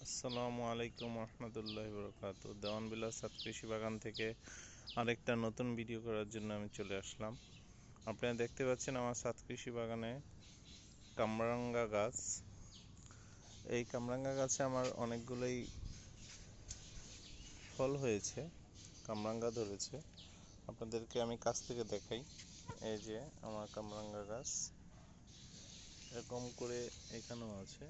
আসসালামু আলাইকুম রহমতুল্লাহি বরকাতুহু। দেওয়ানবিলাস ছাদ কৃষি বাগান থেকে আরেকটা নতুন ভিডিও করার জন্য আমি চলে আসলাম। আপনারা দেখতে পাচ্ছেন আমার ছাদ কৃষি বাগানে কামরাঙ্গা গাছ। এই কামরাঙ্গা গাছে আমার অনেকগুলোই ফল হয়েছে, কামরাঙ্গা ধরেছে। আপনাদেরকে আমি কাছ থেকে দেখাই। এই যে আমার কামরাঙ্গা গাছ, এরকম করে এখানেও আছে।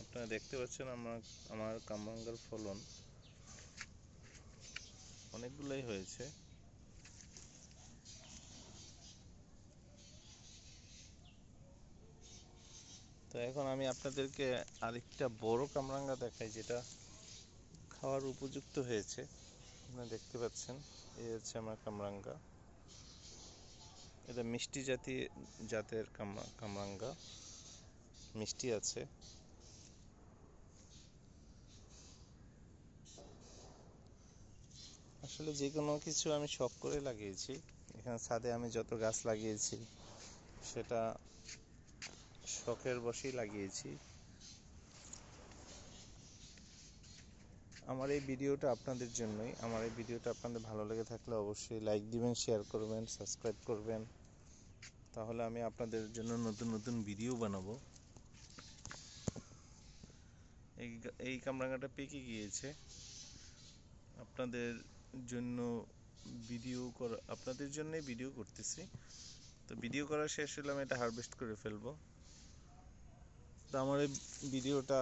আপনারা দেখতে পাচ্ছেন আমার কামরাঙ্গার ফলন অনেকগুলোই হয়েছে। তো এখন আমি আপনাদেরকে আরেকটা বড় কামরাঙ্গা দেখাই, যেটা খাওয়ার উপযুক্ত হয়েছে। আপনারা দেখতে পাচ্ছেন, এই হচ্ছে আমার কামরাঙ্গা। এটা মিষ্টি জাতের কামরাঙ্গা, মিষ্টি আছে। আসলে যে কোনো কিছু আমি শখ করে লাগিয়েছি। এখানে ছাদে আমি যত গাছ লাগিয়েছি সেটা শখের বশেই লাগিয়েছি। আমার এই ভিডিওটা আপনাদের জন্যই। আমার এই ভিডিওটা আপনাদের ভালো লেগে থাকলে অবশ্যই লাইক দিবেন, শেয়ার করবেন, সাবস্ক্রাইব করবেন। তাহলে আমি আপনাদের জন্য নতুন নতুন ভিডিও বানাবো। এই কামরাঙ্গাটা পেকে গিয়েছে। আপনাদের জন্য আপনাদের জন্যই ভিডিও করতেছি। তো ভিডিও করা শেষ হলে আমি এটা হারভেস্ট করে ফেলবো। তো আমার এই ভিডিওটা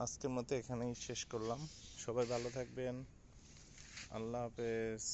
আজকের মতো এখানেই শেষ করলাম। সবাই ভালো থাকবেন। আল্লাহ হাফেজ।